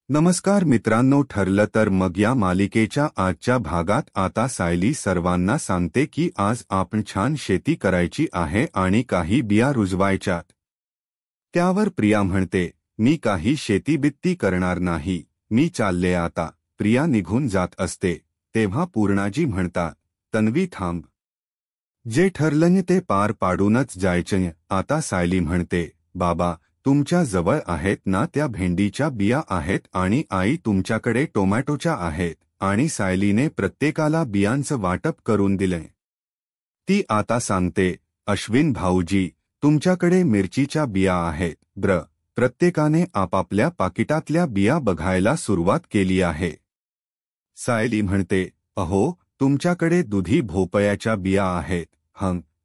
नमस्कार मित्रांनो, ठरलं तर मग या मालिकेच्या आजच्या भागात आता सायली सर्वांना सांगते की आज आपण छान शेती करायची आहे आणि काही बिया रुजवायच्यात। त्यावर प्रिया म्हणते, मी काही शेतीबित्ती करणार नाही, मी चालले आता। प्रिया निघून जात असते तेव्हा पूर्णाजी म्हणतात, तन्वी थांब, जे ठरलं ते पार पाडूनच जायचं। आता सायली म्हणते, बाबा तुमच्या जवळ आहेत ना त्या भेंडीच्या बिया आहेत आणि आई तुमच्याकडे टोमॅटोच्या आहेत आणि सायलीने प्रत्येकाला बियांचं वाटप करून दिलंय। ती आता सांगते, अश्विन भाऊजी तुमच्याकडे मिरचीच्या बिया आहेत। प्रत्येकाने आपापल्या पाकिटातल्या बिया बघायला सुरुवात केली आहे। सायली म्हणते, अहो तुमच्याकडे दुधी भोपळ्याच्या बिया आहेत।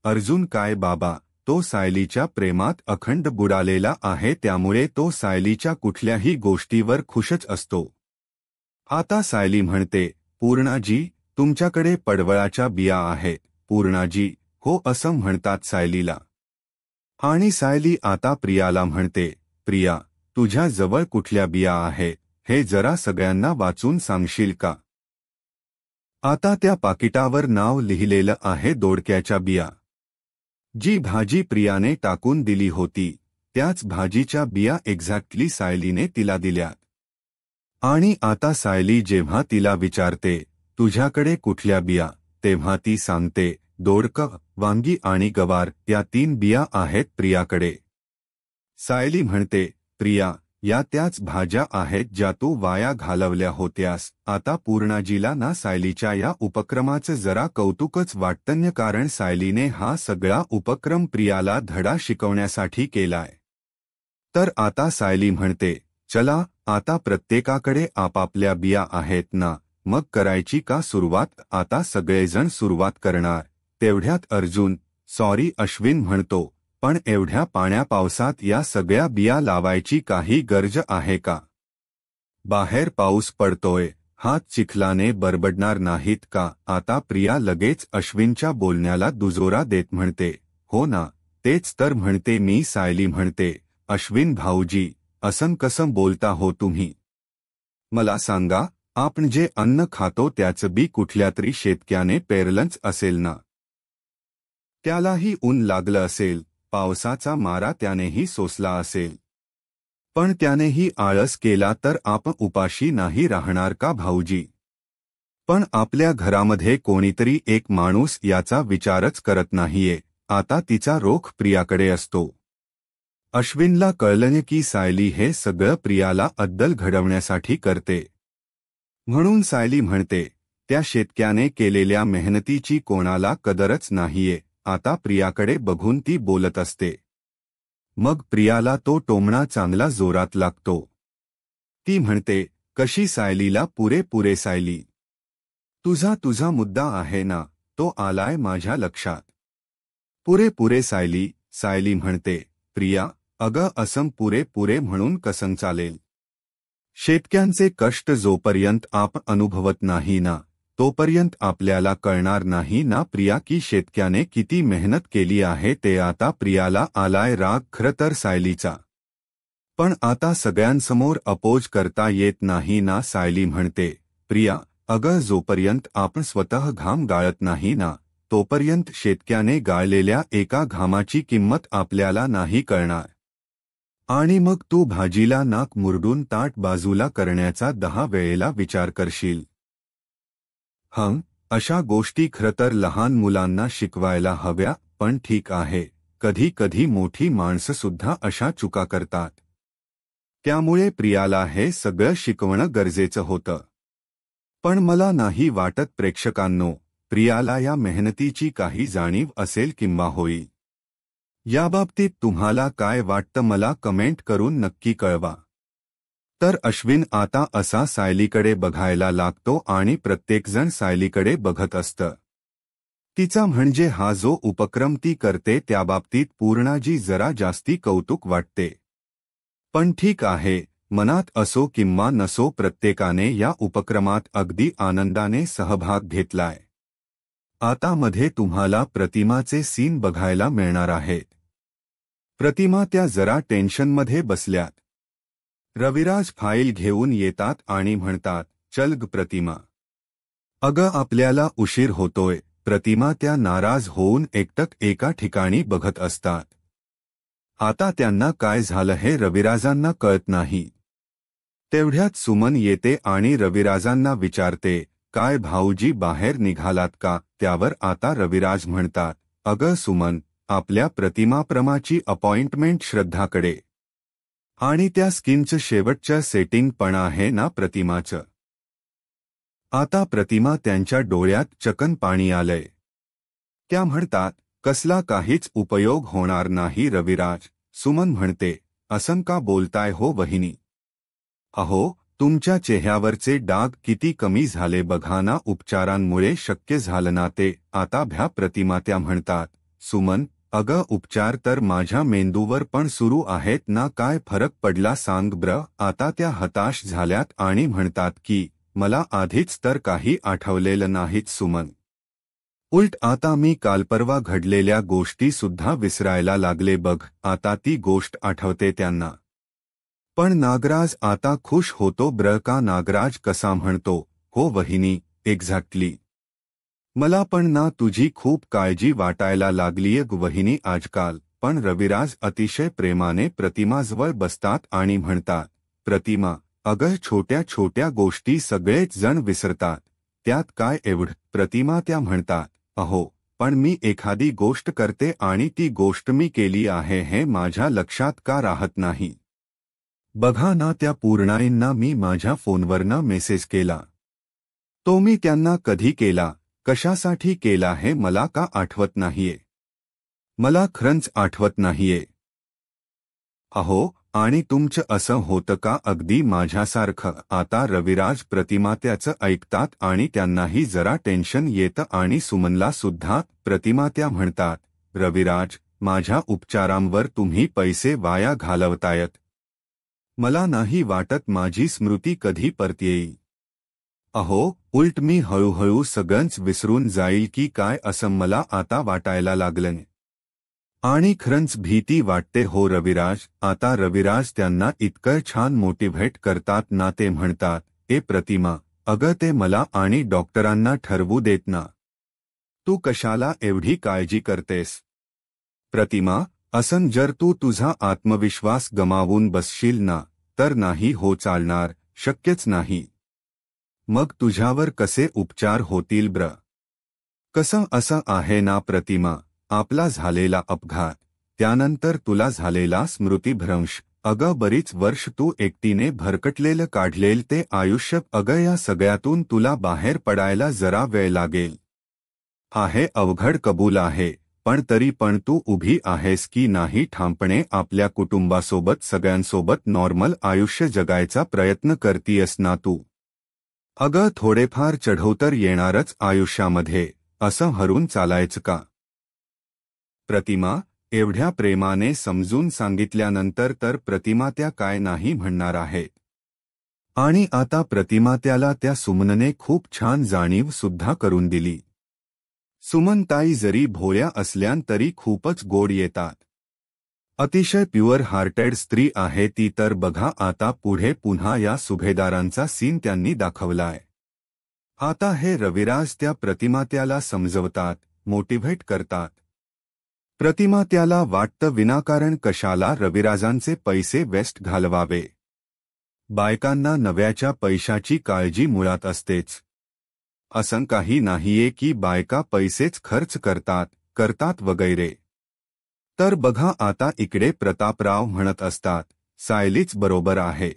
अर्जुन काय बाबा, तो सायलीच्या प्रेमात अखंड बुडालेला आहे, त्यामुळे तो सायलीच्या कुठल्याही गोष्टीवर खुशच असतो। आता सायली म्हणते, पूर्णाजी तुमच्याकडे पडवळाच्या बिया आहेत। पूर्णाजी हो असं म्हणतात सायलीला। आणि सायली आता प्रियाला म्हणते, प्रिया तुझ्या जवळ कुठल्या बिया आहेत हे जरा सगळ्यांना वाचून सांगशील का? आता त्या पाकिटावर नाव लिहिलेलं आहे दोडक्याच्या बिया। जी भाजी प्रियाने टाकून दिली होती त्याच भाजीच्या बिया एक्झॅक्टली सायलीने तिला दिल्यात। आणि आता सायली जेव्हा तिला विचारते, तुझ्याकडे कुठल्या बिया, तेव्हा ती सांगते, दोडकं, वांगी आणि गवार या 3 बिया आहेत प्रियाकडे। सायली म्हणते, प्रिया या त्याच भाज्या आहेत ज्या तू वाया घालवल्या होत्यास। आता पूर्णाजीला ना सायलीच्या या उपक्रमाचं जरा कौतुकच वाटतं, कारण सायलीने हा सगळा उपक्रम प्रियाला धडा शिकवण्यासाठी केलाय। तर आता सायली म्हणते, चला आता प्रत्येकाकडे आपापल्या बिया आहेत ना, मग करायची का सुरुवात? आता सगळेजण सुरुवात करणार तेवढ्यात अर्जुन अश्विन म्हणतो, पण एवढ्या पाण्यापावसात या सगळ्या बिया लावायची काही गरज आहे का? बाहेर पाऊस पडतोय, हात चिखलाने बरबडणार नाहीत का? आता प्रिया लगेच अश्विनच्या बोलण्याला दुजोरा देत म्हणते, हो ना तेच तर म्हणते मी। सायली म्हणते, अश्विन भाऊजी असं कसं बोलता हो तुम्ही? मला सांगा, आपण जे अन्न खातो त्याचं बी कुठल्यातरी शेतकऱ्याने पेरलंच असेल ना? त्यालाही ऊन लागलं असेल, पावसाचा मारा त्यानेही सोसला असेल, पण त्यानेही आळस केला तर आपण उपाशी नाही राहणार का भाऊजी? पण आपल्या घरामध्ये कोणीतरी एक माणूस याचा विचारच करत नाहीये। आता तिचा रोख प्रियाकडे असतो। अश्विनला कळलं की सायली हे सगळं प्रियाला अद्दल घडवण्यासाठी करते, म्हणून सायली म्हणते, त्या शेतकऱ्याने केलेल्या मेहनतीची कोणाला कदरच नाहीये। आता प्रियाकडे बघून ती बोलत असते, मग प्रियाला तो टोमणा चांगला जोरात लागतो। ती म्हणते, कशी सायलीला पुरे सायली, तुझा मुद्दा आहे ना, तो आलाय माझ्या लक्षात। पुरे सायली। सायली म्हणते, प्रिया अगं असं पुरे म्हणून कसं चालेल? शेतकऱ्यांचे कष्ट जोपर्यंत आपण अनुभवत नाही ना तोपर्यंत आपल्याला कळणार नाही ना प्रिया की शेतकऱ्याने किती मेहनत केली आहे ते। आता प्रियाला आलाय राग खरं तर सायलीचा, पण आता सगळ्यांसमोर अपोज करता येत नाही ना। सायली म्हणते, प्रिया अगं जोपर्यंत आपण स्वतः घाम गाळत नाही ना तोपर्यंत शेतकऱ्याने गाळलेल्या एका घामाची किंमत आपल्याला नाही कळणार। आणि मग तू भाजीला नाक मुरडून ताट बाजूला करण्याचा 10 वेळेला विचार करशील। अशा गोष्टी खरं तर लहान मुलांना शिकवायला हव्या, पण ठीक आहे, कधी मोठी माणसं सुद्धा अशा चुका करतात। त्यामुळे प्रियाला हे सगळं शिकवणं गरजेचं होतं। पण मला नाही वाटत प्रेक्षकांनो, प्रियाला या मेहनतीची काही जाणीव असेल किंवा होईल। याबाबतीत तुम्हाला काय वाटतं मला कमेंट करून नक्की कळवा। तर अश्विन आता असा सायलीकडे बघायला लागतो आणि प्रत्येकजण सायलीकडे बघत असतं। तिचा म्हणजे हा जो उपक्रम ती करते त्याबाबतीत पूर्णाजी जरा जास्ती कौतुक वाटते। पण ठीक आहे, मनात असो किंवा नसो प्रत्येकाने या उपक्रमात अगदी आनंदाने सहभाग घेतलाय। आता मध्ये तुम्हाला प्रतिमाचे सीन बघायला मिळणार आहेत। प्रतिमा त्या जरा टेन्शनमध्ये बसल्यात। रविराज फाईल घेऊन येतात आणि म्हणतात, चल ग प्रतिमा. अगं आपल्याला उशीर होतोय. प्रतिमा त्या नाराज होऊन एकटक एका ठिकाणी बघत असतात. आता त्यांना काय झालं हे रविराजांना कळत नाही. तेवढ्यात सुमन येते आणि रविराजांना विचारते, काय भाऊजी बाहेर निघालात का? त्यावर आता रविराज म्हणतात, अगं सुमन, आपल्या प्रतिमाप्रमाची अपॉइंटमेंट श्रद्धाकडे. आणि त्या स्किनचं शेवटचं सेटिंग पण आहे ना प्रतिमाचं. आता प्रतिमा त्यांच्या डोळ्यात चकन पाणी आलंय. त्या म्हणतात, कसला काहीच उपयोग होणार नाही रविराज. सुमन म्हणते, असं का बोलताय हो वहिनी? अहो, तुमच्या चेहऱ्यावरचे डाग किती कमी झाले बघा ना, उपचारांमुळे शक्य झालं ना ते. आता भ्या प्रतिमा. त्या म्हणतात, सुमन, अगं उपचार तर माझ्या मेंदूवर पण सुरू आहेत ना, काय फरक पडला सांग ब्र. आता त्या हताश झाल्यात आणि म्हणतात की, मला आधीच तर काही आठवलेलं नाहीत सुमन. उलट आता मी कालपरवा घडलेल्या गोष्टी सुद्धा विसरायला लागले बघ. आता ती गोष्ट आठवते त्यांना. पण नागराज आता खुश होतो ब्र का. नागराज कसा म्हणतो, हो वहिनी, एक्झॅक्टली. मला पण ना तुझी खूप काळजी वाटायला लागलीय ग वहिनी आजकाल. पण रविराज अतिशय प्रेमाने प्रतिमाजवळ बसतात आणि म्हणतात, प्रतिमा, अगं छोट्या छोट्या गोष्टी सगळेच जण विसरतात, त्यात काय एवढं? प्रतिमा. त्या म्हणतात, अहो, पण मी एखादी गोष्ट करते आणि ती गोष्ट मी केली आहे हे माझ्या लक्षात का राहत नाही? बघा ना, त्या पूर्णाईंना मी माझ्या फोनवरनं मेसेज केला. तो मी त्यांना कधी केला, कशासाठी केला हे मला का आठवत नाहीये? मला खरंच आठवत नाहीये. अहो, आणि तुमचं असं होतं का अगदी माझ्यासारखं? आता रविराज प्रतिमा त्याचं ऐकतात आणि त्यांनाही जरा टेन्शन येतं आणि सुमनला सुद्धा. प्रतिमा. त्या म्हणतात, रविराज, माझ्या उपचारांवर तुम्ही पैसे वाया घालवतायत. मला नाही वाटत माझी स्मृती कधी परत येईल. अहो, उलट मी हळूहळू सगळंच विसरून जाईल की काय असं मला आता वाटायला लागलं. आणि खरंच भीती वाटते हो रविराज. आता रविराज त्यांना इतकं छान मोटिव्हेट करतात ना. ते म्हणतात, ए प्रतिमा, अगं ते मला आणि डॉक्टरांना ठरवू देत ना. तू कशाला एवढी काळजी करतेस? प्रतिमा, असं जर तू तुझा आत्मविश्वास गमावून बसशील ना, तर नाही हो चालणार, शक्यच नाही. मग तुझ्यावर कसे उपचार होतील ब्र? कसं असं आहे ना प्रतिमा, आपला झालेला अपघात, त्यानंतर तुला झालेला स्मृतिभ्रंश, अगं बरीच वर्ष तू एकटीने भरकटलेलं काढलेल ते आयुष्य, अगं या सगळ्यातून तुला बाहेर पडायला जरा वेळ लागेल. आहे अवघड कबूल आहे, पण तरी पण तू उभी आहेस की नाही ठामपणे आपल्या कुटुंबासोबत सगळ्यांसोबत नॉर्मल आयुष्य जगायचा प्रयत्न करतीयस ना तू. अगं थोडेफार चढउतार येणारच आयुष्यामध्ये, असं हरून चालायचं का? प्रतिमा. एवढ्या प्रेमाने समजून सांगितल्यानंतर तर प्रतिमा त्या काय नाही म्हणणार आहेत. आणि आता प्रतिमा त्याला त्या सुमनने खूप छान जाणीव सुद्धा करून दिली. सुमनताई जरी भोळ्या असल्यान तरी खूपच गोड येतात. अतिशय प्युअर हार्टेड स्त्री आहे ती. तर बघा आता पुढे पुन्हा या सुभेदारांचा सीन त्यांनी दाखवलाय. आता हे रविराज त्या प्रतिमा त्याला समजवतात, मोटिव्हेट करतात. प्रतिमा त्याला वाटतं विनाकारण कशाला रविराजांचे पैसे वेस्ट घालवावे. बायकांना नव्याच्या पैशाची काळजी मुळात असतेच. असं काही नाहीये की बायका पैसेच खर्च करतात वगैरे. तर बघा आता इकडे प्रतापराव म्हणत असतात, सायलीच बरोबर आहे.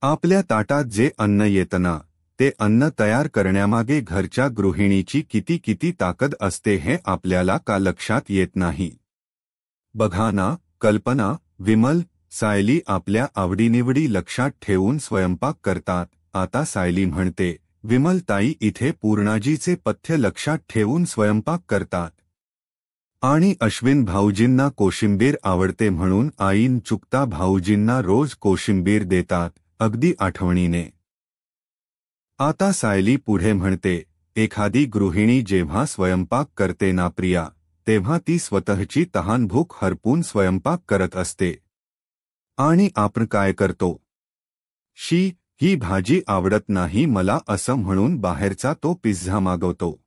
आपल्या ताटात जे अन्न येतं ना, ते अन्न तयार करण्यामागे घरच्या गृहिणीची किती ताकद असते हे आपल्याला का लक्षात येत नाही? बघा ना, कल्पना, विमल, सायली आपल्या आवडीनिवडी लक्षात ठेवून स्वयंपाक करतात. आता सायली म्हणते, विमलताई इथे पूर्णाजीचे पथ्य लक्षात ठेवून स्वयंपाक करतात. आणि अश्विन भाऊजींना कोशिंबीर आवडते म्हणून आईन चुकता भाऊजींना रोज कोशिंबीर देतात, अगदी आठवणीने. आता सायली पुढे म्हणते, एखादी गृहिणी जेव्हा स्वयंपाक करते ना प्रिया, तेव्हा ती स्वतःची तहानभूक हरपून स्वयंपाक करत असते. आणि आपण काय करतो? शी, ही भाजी आवडत नाही मला असं म्हणून बाहेरचा तो पिझ्झा मागवतो.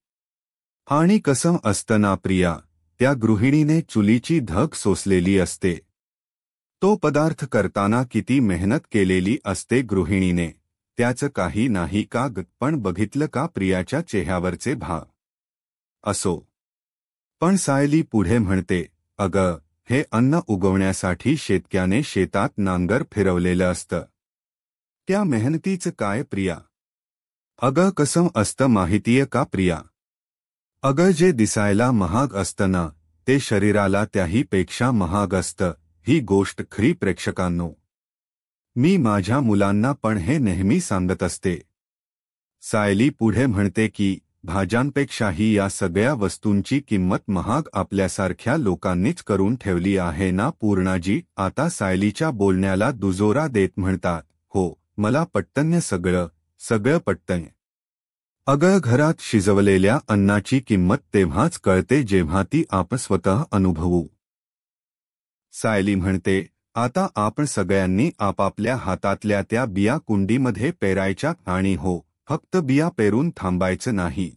आणि कसं असतं ना प्रिया, त्या गृहिणीने चुलीची धग सोसलेली असते. तो पदार्थ करताना किती मेहनत केलेली असते गृहिणीने, त्याचं काही नाही का पण बघितलं का प्रियाच्या चेहऱ्यावरचे भाव. असो. पण सायली पुढे म्हणते, अगं, हे अन्न उगवण्यासाठी शेतकऱ्याने शेतात नांगर फिरवलेलं असतं. त्या मेहनतीचं काय प्रिया? अगं कसं असतं माहितीये का प्रिया? अगं जे दिसायला महाग असतं ना, ते शरीराला त्याहीपेक्षा महाग असतं. ही गोष्ट खरी प्रेक्षकांनो. मी माझ्या मुलांना पण हे नेहमी सांगत असते. सायली पुढे म्हणते की भाज्यांपेक्षाही या सगळ्या वस्तूंची किंमत महाग आपल्यासारख्या लोकांनीच करून ठेवली आहे ना पूर्णाजी. आता सायलीच्या बोलण्याला दुजोरा देत म्हणतात, हो, मला पटतंय सगळं पटतंय. अगं घरात शिजवलेल्या अन्नाची किंमत तेव्हाच कळते जेव्हा ती आपण स्वतः अनुभवू. सायली म्हणते, आता आपण सगळ्यांनी आपापल्या हातातल्या त्या बिया कुंडीमध्ये पेरायच्या आणि हो, फक्त बिया पेरून थांबायचं नाही.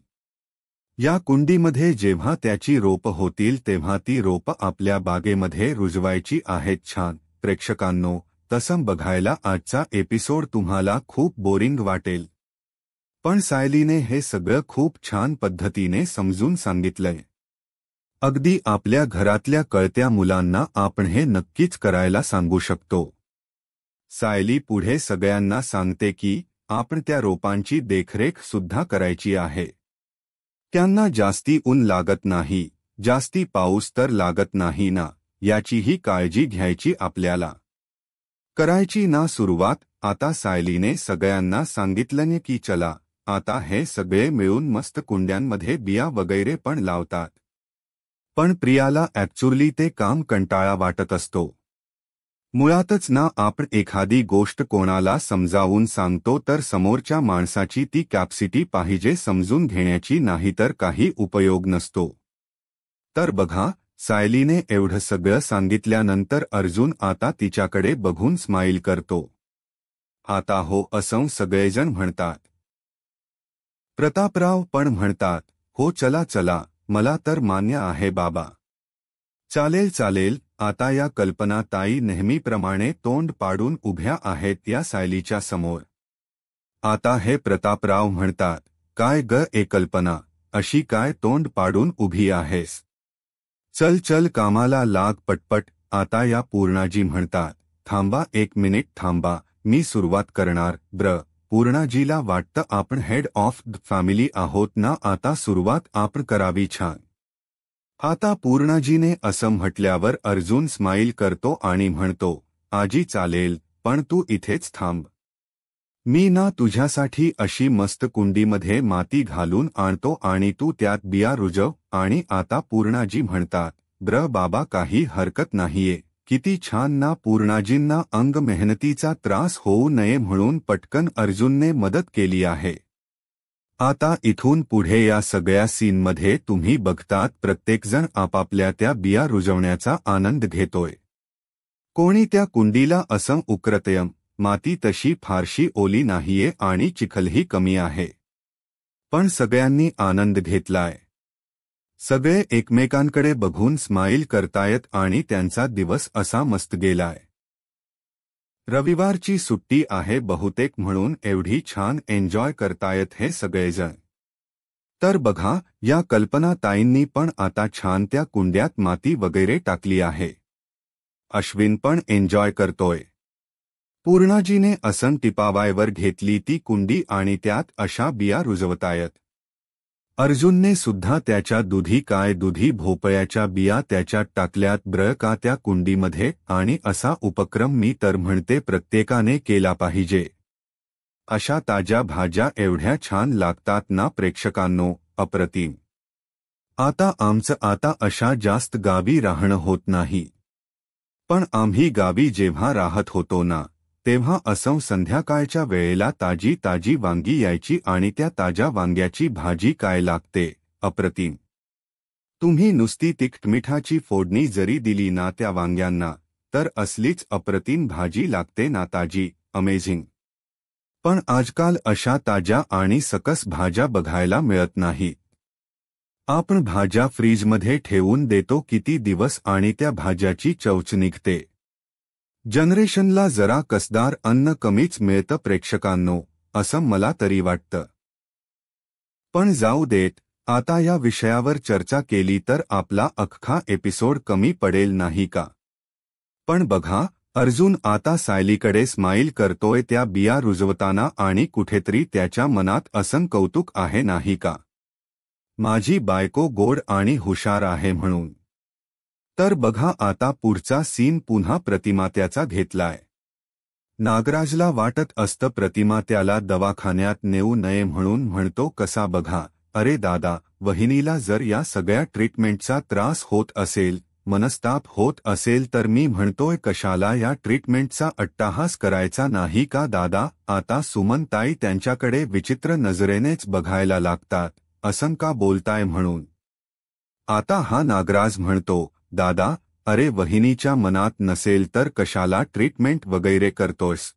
या कुंडीमध्ये जेव्हा त्याची रोपं होतील तेव्हा ती रोपं आपल्या बागेमध्ये रुजवायची आहेत. छान प्रेक्षकांनो, तसं बघायला आजचा एपिसोड तुम्हाला खूप बोरिंग वाटेल. पण सायलीने हे सगळं खूप छान पद्धतीने समजून सांगितलंय. अगदी आपल्या घरातल्या कळत्या मुलांना आपण हे नक्कीच करायला सांगू शकतो. सायली पुढे सगळ्यांना सांगते की आपण त्या रोपांची देखरेख सुद्धा करायची आहे. त्यांना जास्ती ऊन लागत नाही, जास्ती पाऊस तर लागत नाही ना, याचीही काळजी घ्यायची आपल्याला. करायची ना सुरुवात. आता सायलीने सगळ्यांना सांगितलं की चला, आता हे सगळे मिळून मस्त कुंड्यांमध्ये बिया वगैरे पण लावतात. पण प्रियाला ॲक्च्युअली ते काम कंटाळा वाटत असतो. मुळातच ना आपण एखादी गोष्ट कोणाला समजावून सांगतो तर समोरच्या माणसाची ती कॅपॅसिटी पाहिजे समजून घेण्याची, नाहीतर काही उपयोग नसतो. तर बघा, सायलीने एवढं सगळं सांगितल्यानंतर अर्जुन आता तिच्याकडे बघून स्माईल करतो. आता हो असं सगळेजण म्हणतात. प्रतापराव पण म्हणतात, हो चला चला, मला तर मान्य आहे बाबा. चालेल. आता या कल्पना ताई नेहमीप्रमाणे तोंड पाडून उभ्या आहेत या सायलीच्या समोर. आता हे प्रतापराव म्हणतात, काय ग कल्पना, अशी काय तोंड पाडून उभी आहेस? चल कामाला लाग पटपट. आता या पूर्णाजी म्हणतात, थांबा एक मिनिट थांबा, मी सुरुवात करणार. पूर्णाजीला वाटतं आपण हेड ऑफ द फॅमिली आहोत ना, आता सुरुवात आपण करावी. छान. आता पूर्णाजीने असं म्हटल्यावर अर्जुन स्माईल करतो आणि म्हणतो, आजी चालेल, पण तू इथेच थांब. मी ना तुझ्यासाठी अशी मस्त कुंडीमध्ये माती घालून आणतो आणि तू त्यात बिया रुजव. आणि आता पूर्णाजी म्हणतात, बाबा काही हरकत नाहीये. किती छान ना. पूर्णाजींना अंग मेहनतीचा त्रास होऊ नये म्हणून पटकन अर्जुनने मदत केली आहे. आता इथून पुढे या सगळ्या सीनमध्ये तुम्ही बघतात प्रत्येकजण आपापल्या त्या बिया रुजवण्याचा आनंद घेतोय. कोणी त्या कुंडीला असं उकरतय, माती तशी फारशी ओली नाहीये आणि चिखलही कमी आहे. पण सगळ्यांनी आनंद घेतलाय. सगळे एकमेकांकडे बघून स्माईल करतायत आणि त्यांचा दिवस असा मस्त गेलाय. रविवारची सुट्टी आहे बहुतेक म्हणून एवढी छान एन्जॉय करतायत हे सगळेजण. तर बघा, या कल्पना ताईंनी पण आता छान त्या कुंड्यात माती वगैरे टाकली आहे. अश्विन पण एन्जॉय करतोय. पूर्णाजीने असं टिपावायवर घेतली ती कुंडी आणि त्यात अशा बिया रुजवतायत. अर्जुनने सुद्धा त्याच्या दुधी भोपळ्याच्या बिया त्याच्यात टाकल्यात का त्या कुंडीमध्ये. आणि असा उपक्रम मी तर म्हणते प्रत्येकाने केला पाहिजे. अशा ताज्या भाज्या एवढ्या छान लागतात ना प्रेक्षकांनो, अप्रतिम. आता अशा जास्त गावी राहणं होत नाही. पण आम्ही गावी जेव्हा राहत होतो ना, तेव्हा असं संध्याकाळच्या वेळेला ताजी वांगी यायची आणि त्या ताज्या वांग्याची भाजी काय लागते, अप्रतिम. तुम्ही नुसती तिखट मिठाची फोडणी जरी दिली ना त्या वांग्यांना, तर असलीच अप्रतिम भाजी लागते ना ताजी. अमेझिंग. पण आजकाल अशा ताज्या आणि सकस भाज्या बघायला मिळत नाहीत. आपण भाज्या फ्रीजमध्ये ठेवून देतो किती दिवस आणि त्या भाज्याची चवच निघते. जनरेशनला जरा कसदार अन्न कमीच मिळतं प्रेक्षकांनो, असं मला तरी वाटतं. पण जाऊ देत, आता या विषयावर चर्चा केली तर आपला अख्खा एपिसोड कमी पडेल नाही का? पण बघा, अर्जुन आता सायलीकडे स्माईल करतोय त्या बिया रुजवताना आणि कुठेतरी त्याच्या मनात असं कौतुक आहे नाही का? माझी बायको गोड आणि हुशार आहे म्हणून. तर बघा आता पुढचा सीन पुन्हा प्रतिमा त्याचा घेतलाय. नागराजला वाटत असतं प्रतिमा त्याला दवाखान्यात नेऊ नये म्हणून म्हणतो कसा बघा, अरे दादा, वहिनीला जर या सगळ्या ट्रीटमेंटचा त्रास होत असेल, मनस्ताप होत असेल तर मी म्हणतोय कशाला या ट्रीटमेंटचा अट्टाहास करायचा नाही का दादा? आता सुमनताई त्यांच्याकडे विचित्र नजरेनेच बघायला लागतात, असं का बोलताय म्हणून. आता हा नागराज म्हणतो, दादा, अरे वहिनीच्या मनात नसेल तर कशाला ट्रीटमेंट वगैरे करतोस?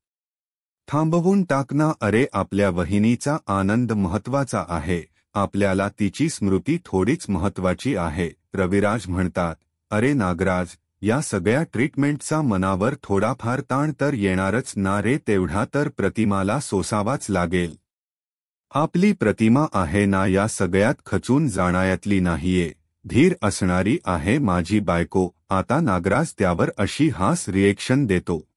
थांबवून टाक ना. अरे आपल्या वहिनीचा आनंद महत्वाचा आहे, आपल्याला तिची स्मृती थोडीच महत्वाची आहे. रविराज म्हणतात, अरे नागराज, या सगळ्या ट्रीटमेंटचा मनावर थोडाफार ताण तर येणारच ना रे, तेवढा तर प्रतिमाला सोसावाच लागेल. आपली प्रतिमा आहे ना या सगळ्यात खचून जाण्यातली नाहीये, धीर असणारी आहे माझी बायको. आता नागराज त्यावर अशी हास रिएक्शन देतो.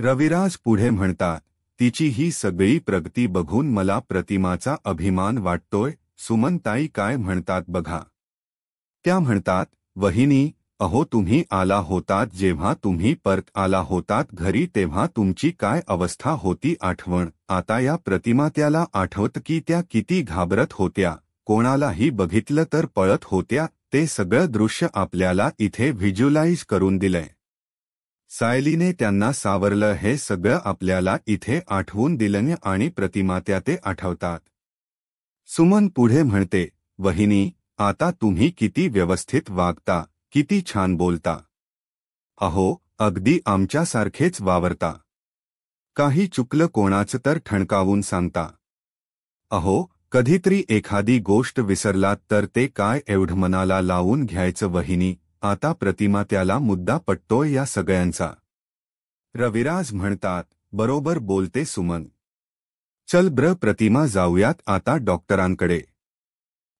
रविराज पुढे म्हणतात, तिची ही सगळी प्रगती बघून मला प्रतिमाचा अभिमान वाटतोय. सुमनताई काय म्हणतात बघा. त्या म्हणतात, वहिनी, अहो तुम्ही आला होतात जेव्हा तुम्ही परत आला होतात घरी तेव्हा तुमची काय अवस्था होती आठवण. आता या प्रतिमा त्याला आठवत की त्या किती घाबरत होत्या, कोणालाही बघितलं तर पळत होत्या. ते सगळं दृश्य आपल्याला इथे व्हिज्युअलाइज करून दिलंय. सायलीने त्यांना सावरलं हे सगळं आपल्याला इथे आठवून दिलं आणि प्रतिमा त्या ते आठवतात. सुमन पुढे म्हणते, वहिनी, आता तुम्ही किती व्यवस्थित वागता, किती छान बोलता. अहो, अगदी आमच्यासारखेच वावरता. काही चुकलं कोणाचं तर ठणकावून सांगता. अहो, कधीतरी एखादी गोष्ट विसरलात तर ते काय एवढं मनाला लावून घ्यायचं वहिनी. आता प्रतिमा त्याला मुद्दा पटतोय या सगळ्यांचा. रविराज म्हणतात, बरोबर बोलते सुमन. चल ब्र प्रतिमा, जाऊयात आता डॉक्टरांकडे.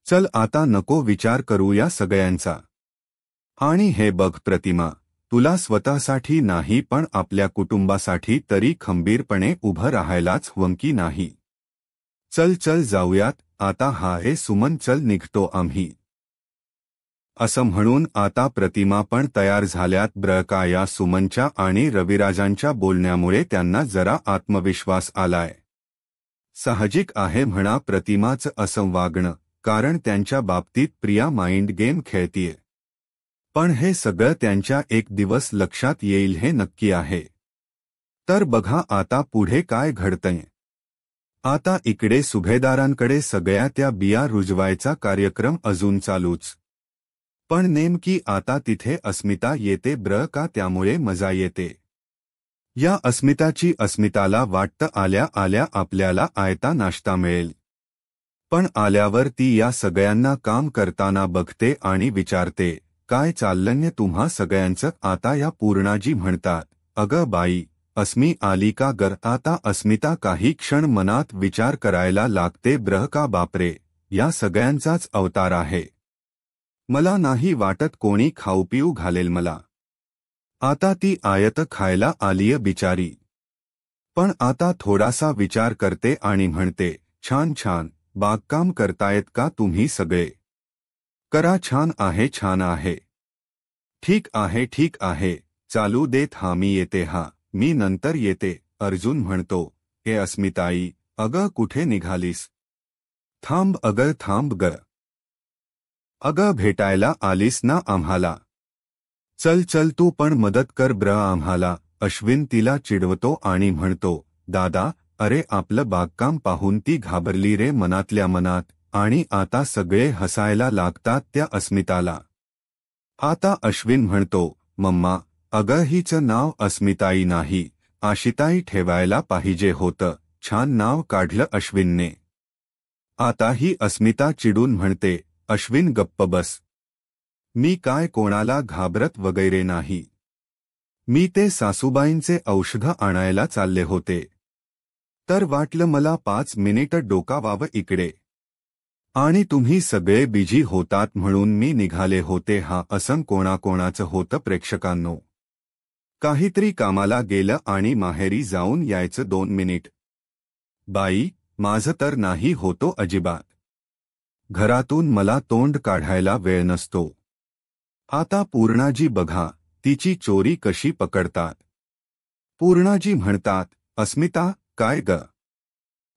चल आता नको विचार करू या सगळ्यांचा. आणि हे बघ प्रतिमा, तुला स्वतःसाठी नाही पण आपल्या कुटुंबासाठी तरी खंबीरपणे उभं राहायलाच वंकी नाही. चल चल जाऊयात आता. हा रे सुमन, चल निघतो आम्ही. असं म्हणून आता प्रतिमा पण तयार झाल्यात ब्र का. या सुमनच्या आणि रविराजांच्या बोलण्यामुळे त्यांना जरा आत्मविश्वास आलाय. साहजिक आहे म्हणा प्रतिमाचं असं वागणं, कारण त्यांच्या बाबतीत प्रिया माइंड गेम खेळतीये. पण हे सगळं त्यांच्या एक दिवस लक्षात येईल हे नक्की आहे. तर बघा आता पुढे काय घडतंय. आता इकडे सुभेदारांकडे सगळ्या त्या बिया रुजवायचा कार्यक्रम अजून चालूच. पण नेमकी आता तिथे अस्मिता येते ब्र का, त्यामुळे मजा येते. या अस्मिताला वाटतं आल्या आल्या आपल्याला आयता नाश्ता मिळेल. पण आल्यावर ती या सगळ्यांना काम करताना बघते आणि विचारते, काय चाललंय तुम्हा सगळ्यांचं. आता या पूर्णाजी म्हणतात, अगं बाई, अस्मी आली का गर. आता अस्मिता काही क्षण मनात विचार करायला लागते, ब्रह का बापरे, या सगळ्यांचाच अवतार आहे. मला नाही वाटत कोणी खाऊ पिऊ घालेल मला. आता ती आयत खायला आलीय बिचारी. पण आता थोडासा विचार करते आणि म्हणते, छान छान बागकाम करतायत का तुम्ही सगळे. करा, छान आहे छान आहे. ठीक आहे, चालू देत. हा मी येते, हा मी नंतर येते. अर्जुन म्हणतो, हे अस्मिताई, अगं कुठे निघालीस. थांब अगं थांब ग. अगं भेटायला आलीस ना आम्हाला. चल चल तू पण मदत कर ब्र आम्हाला. अश्विन तिला चिडवतो आणि म्हणतो, दादा, अरे आपलं बागकाम पाहून ती घाबरली रे मनातल्या मनात. आणि आता सगळे हसायला लागतात त्या अस्मिताला. आता अश्विन म्हणतो, मम्मा, अगं हिचं नाव अस्मिताई नाही, आशिताई ठेवायला पाहिजे होतं. छान नाव काढलं अश्विनने. आता ही अस्मिता चिडून म्हणते, अश्विन गप्प बस. मी काय कोणाला घाबरत वगैरे नाही. मी ते सासूबाईंचे औषध आणायला चालले होते. तर वाटलं मला 5 मिनिटं डोकावावं इकडे. आणि तुम्ही सगळे बिझी होतात म्हणून मी निघाले होते. हा असं कोणाकोणाचं होतं प्रेक्षकांनो. काहीतरी कामाला गेलं आणि माहेरी जाऊन यायचं 2 मिनिट. बाई, माझं तर नाही होतो अजिबात. घरातून मला तोंड काढायला वेळ नसतो. आता पूर्णाजी बघा, तिची चोरी कशी पकडतात. पूर्णाजी म्हणतात, अस्मिता, काय ग?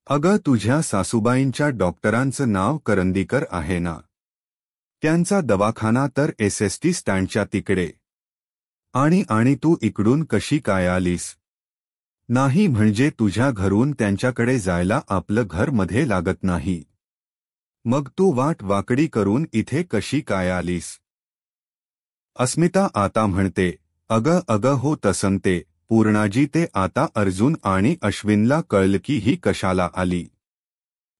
अगं तुझ्या सासूबाईंच्या डॉक्टरांचं नाव करंदीकर आहे ना. त्यांचा दवाखाना तर एसएसटी स्टँडच्या तिकडे. आणि तू इकडून कशी काय आलीस? नाही म्हणजे तुझ्या घरून त्यांच्याकडे जायला आपलं घर मध्ये लागत नाही. मग तू वाट वाकडी करून इथे कशी काय आलीस? अस्मिता आता म्हणते, अगं हो तसं ते, पूर्णाजी ते आता अर्जुन आणि अश्विनला कळलं की ही कशाला आली.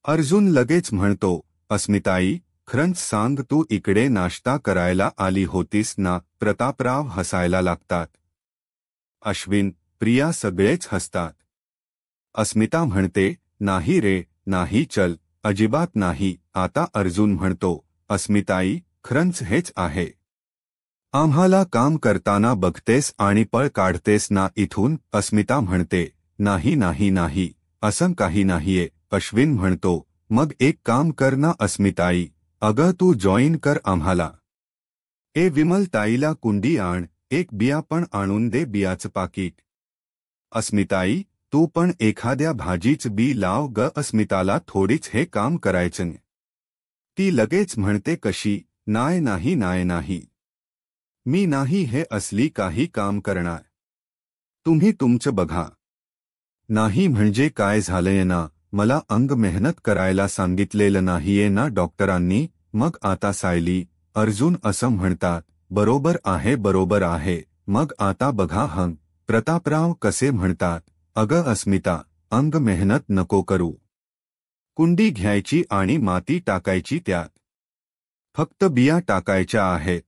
अर्जुन लगेच म्हणतो, अस्मिताई, खरंच सांग तू इकडे नाश्ता करायला आली होतीस ना? प्रतापराव हसायला लागतात. अश्विन, प्रिया सगळेच हसतात. अस्मिता म्हणते, नाही रे, नाही, चल, अजिबात नाही. आता अर्जुन म्हणतो, अस्मिताई, खरंच हेच आहे. आम्हाला काम करताना बघतेस आणि पळ काढतेस ना इथून. अस्मिता म्हणते, नाही, असं काही नाहीये. अश्विन म्हणतो, मग एक काम कर ना अस्मिताई, अगं तू जॉईन कर आम्हाला. ए विमल ताईला कुंडी आण, एक बिया पण आणून दे, बियाचं पाकीट. अस्मिताई, तू पण एखाद्या भाजीच बी लाव ग. अस्मिताला थोडीच हे काम करायचं. ती लगेच म्हणते, कशी? नाही. मी नाही हे असली काही काम करणार. तुम्ही तुमचं बघा. नाही म्हणजे काय झालंय ना, मला अंग मेहनत करायला सांगितलेलं नाहीये ना डॉक्टरांनी. मग आता सायली, अर्जुन असं म्हणतात, बरोबर आहे. मग आता बघा प्रतापराव कसे म्हणतात, अगं अस्मिता, अंग मेहनत नको करू. कुंडी घ्यायची आणि माती टाकायची त्यात. फक्त बिया टाकायच्या आहेत.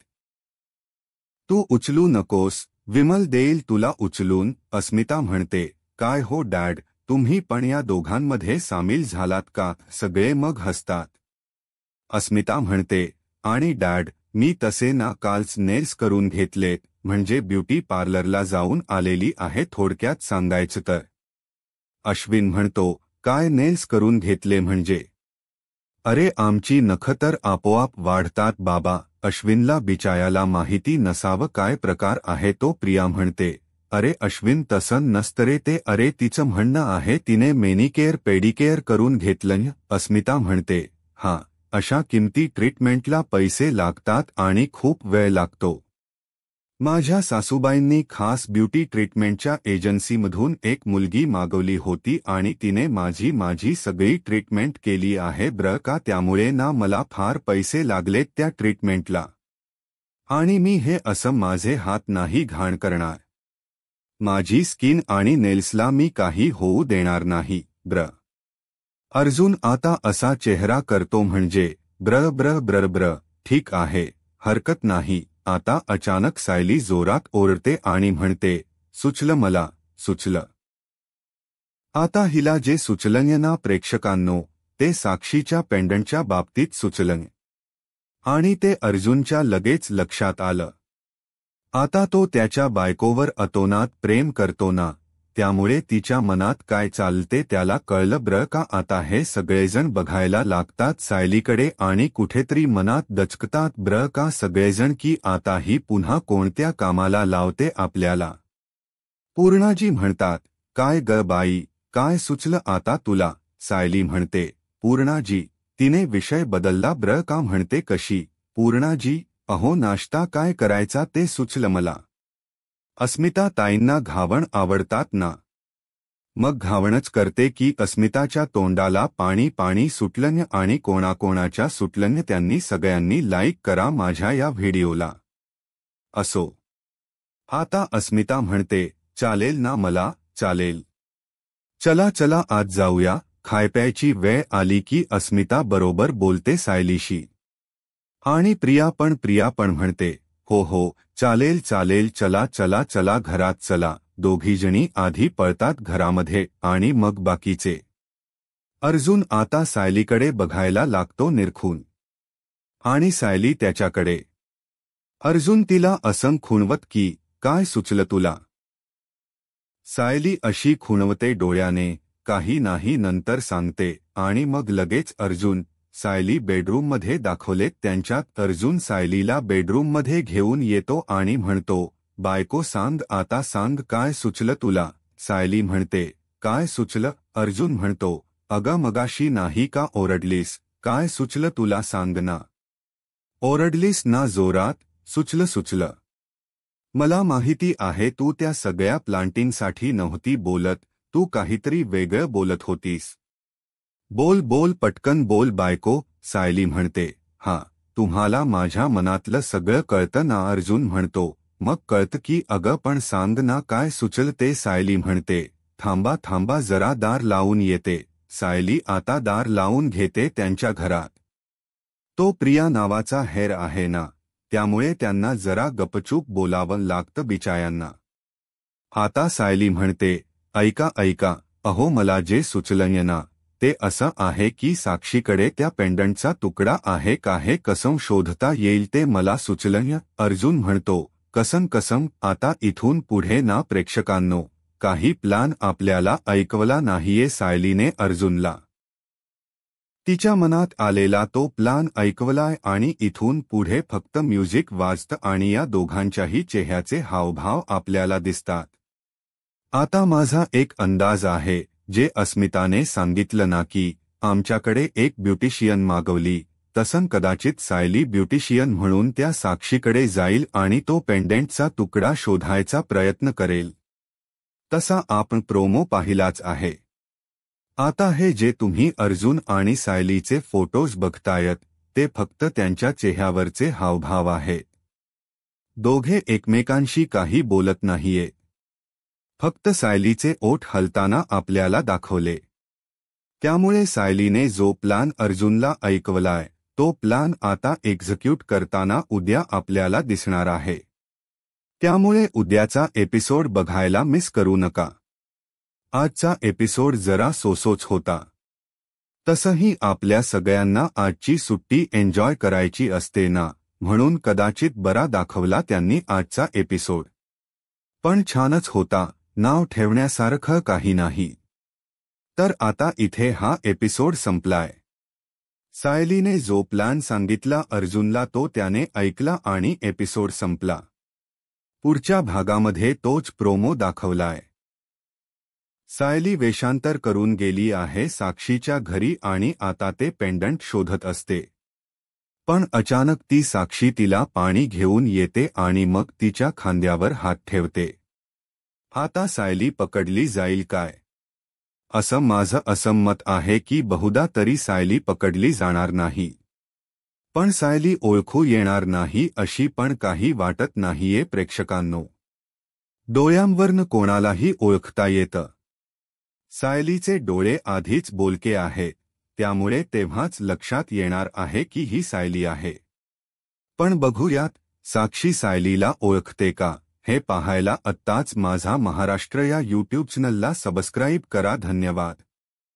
तू उचलू नकोस, विमल देईल तुला उचलून. अस्मिता म्हणते, काय हो डॅड, तुम्ही पण या दोघांमध्ये सामील झालात का? सगळे मग हसतात. अस्मिता म्हणते, आणि डॅड, मी तसे ना कालच नेल्स करून घेतलेत, म्हणजे ब्युटी पार्लरला जाऊन आलेली आहे थोडक्यात सांगायचं तर. अश्विन म्हणतो, काय नेल्स करून घेतले म्हणजे? अरे आमची नखं तर आपोआप वाढतात बाबा. अश्विनला बिचायाला माहिती नसावं काय प्रकार आहे तो. प्रिया म्हणते, अरे अश्विन तसं नसतरे ते. अरे तिचं म्हणणं आहे तिने मेनिकेअर पेडिकेअर करून घेतलं. अस्मिता म्हणते, हां, अशा किमती ट्रीटमेंटला पैसे लागतात आणि खूप वेळ लागतो. माझ्या सासूबाईंनी खास ब्युटी ट्रीटमेंटच्या एजन्सीमधून एक मुलगी मागवली होती आणि तिने माझी सगळी ट्रीटमेंट केली आहे ब्र का. त्यामुळे ना मला फार पैसे लागलेत त्या ट्रीटमेंटला. आणि मी हे असं माझे हात नाही घाण करणार. माझी स्किन आणि नेल्सला मी काही होऊ देणार नाही ब्र. अर्जुन आता असा चेहरा करतो म्हणजे ब्र. ठीक आहे, हरकत नाही. आता अचानक सायली जोरात ओरडते आणि म्हणते, सुचलं मला, सुचलं. आता हिला जे सुचलं ना प्रेक्षकांनो, ते साक्षीच्या पेंडंटच्या बाबतीत सुचलं. आणि ते अर्जुनच्या लगेच लक्षात आलं. आता तो त्याच्या बायकोवर अतोनात प्रेम करतो ना, त्यामुळे तिच्या मनात काय चालते त्याला कळलं ब्र का. आता हे सगळेजण बघायला लागतात सायलीकडे आणि कुठेतरी मनात दचकतात ब्र का सगळेजण की आता ही पुन्हा कोणत्या कामाला लावते आपल्याला. पूर्णाजी म्हणतात, काय ग बाई, काय सुचलं आता तुला? सायली म्हणते, पूर्णाजी, तिने विषय बदलला ब्र का. म्हणते, कशी? पूर्णाजी, अहो नाश्ता काय करायचा ते सुचलं मला. अस्मिता ताईंना घावण आवडतात ना. मग घावणच करते की. अस्मिताच्या तोंडाला पाणी सुटलं आणि कोणाकोणाच्या सुटलं त्यांनी सगळ्यांनी लाईक करा माझ्या या व्हिडिओला. असो. आता अस्मिता म्हणते, चालेल ना मला, चालेल. चला चला आज जाऊया, खायप्यायची वेळ आली की अस्मिता बरोबर बोलते सायलीशी. आणि प्रिया पण म्हणते, हो हो, चालेल चालेल, चला चला चला घरात चला. दोघीजणी आधी पळतात घरामध्ये आणि मग बाकीचे. अर्जुन आता सायलीकडे बघायला लागतो निरखून. आणि सायली त्याच्याकडे. अर्जुन तिला असं खुणवत की, काय सुचलं तुला? सायली अशी खुणवते डोळ्याने, काही नाही नंतर सांगते. आणि मग लगेच अर्जुन, सायली बेडरूममध्ये दाखवलेत त्यांच्यात. अर्जुन सायलीला बेडरूममध्ये घेऊन येतो आणि म्हणतो, बायको सांग आता, सांग काय सुचलं तुला? सायली म्हणते, काय सुचलं? अर्जुन म्हणतो, अगं मगाशी नाही का ओरडलीस, काय सुचलं तुला सांग ना. ओरडलीस ना जोरात, सुचलं. मला माहिती आहे तू त्या सगळ्या प्लांटिंगसाठी नव्हती बोलत, तू काहीतरी वेगळं बोलत होतीस. बोल बोल पटकन बोल बायको. सायली म्हणते, हा, तुम्हाला माझ्या मनातलं सगळं कळतं ना? अर्जुन म्हणतो, मग कळतं की, अगं पण सांग ना काय सुचलं ते? सायली म्हणते, थांबा थांबा जरा दार लावून येते. सायली आता दार लावून घेते त्यांच्या घरात. तो प्रिया नावाचा हेर आहे ना, त्यामुळे त्यांना जरा गपचूप बोलावं लागतं बिचायांना. आता सायली म्हणते, ऐका ऐका, अहो मला जे सुचलंय ना, ते असं आहे की साक्षीकडे त्या पेंडंटचा तुकडा आहे का हे कसं शोधता येईल ते मला सुचलंय. अर्जुन म्हणतो, कसं? आता इथून पुढे ना प्रेक्षकांनो, काही प्लान आपल्याला ऐकवला नाहीये. सायलीने अर्जुनला तिच्या मनात आलेला तो प्लान ऐकवलाय आणि इथून पुढे फक्त म्युझिक वाजतं आणि या दोघांच्याही चेहऱ्याचे हावभाव आपल्याला दिसतात. आता माझा एक अंदाज आहे, जे अस्मिताने सांगितलं ना की आमच्याकडे एक ब्युटिशियन मागवली, तसं कदाचित सायली ब्युटिशियन म्हणून त्या साक्षीकडे जाईल आणि तो पेंडेंटचा तुकडा शोधायचा प्रयत्न करेल. तसा आपण प्रोमो पाहिलाच आहे. आता हे जे तुम्ही अर्जुन आणि सायलीचे फोटोज बघतायत, ते फक्त त्यांच्या चेहऱ्यावरचे हावभाव आहेत. दोघे एकमेकांशी काही बोलत नाहीये. फक्त सायलीचे ओठ हलताना आपल्याला दाखवले. त्यामुळे सायलीने जो प्लान अर्जुनला ऐकवलाय, तो प्लान आता एक्झिक्यूट करताना उद्या आपल्याला दिसणार आहे. त्यामुळे उद्याचा एपिसोड बघायला मिस करू नका. आजचा एपिसोड जरा सोसोच होता. तसंही आपल्या सगळ्यांना आजची सुट्टी एन्जॉय करायची असते ना, म्हणून कदाचित बरा दाखवला त्यांनी आजचा एपिसोड. पण छानच होता, नाव ठेवण्यासारखं काही नाही. तर आता इथे हा एपिसोड संपलाय. सायलीने जो प्लान सांगितला अर्जुनला तो त्याने ऐकला आणि एपिसोड संपला. पुढच्या भागामध्ये तोच प्रोमो दाखवलाय. सायली वेषांतर करून गेली आहे साक्षीच्या घरी आणि आता ते पेंडंट शोधत असते. पण अचानक ती साक्षी तिला पाणी घेऊन येते आणि मग तिच्या खांद्यावर हात ठेवते. आता सायली पकडली जाईल काय? असं माझं असं मत आहे की बहुधा तरी सायली पकडली जाणार नाही. पण सायली ओळखू येणार नाही अशी पण काही वाटत नाहीये प्रेक्षकांनो. डोळ्यांवरनं कोणालाही ओळखता येतं. सायलीचे डोळे आधीच बोलके आहेत, त्यामुळे तेव्हाच लक्षात येणार आहे की ही सायली आहे. पण बघूयात, साक्षी सायलीला ओळखते का, हे पाहायला आत्ताच माझा महाराष्ट्र या यूट्यूब चॅनलला सबस्क्राईब करा. धन्यवाद.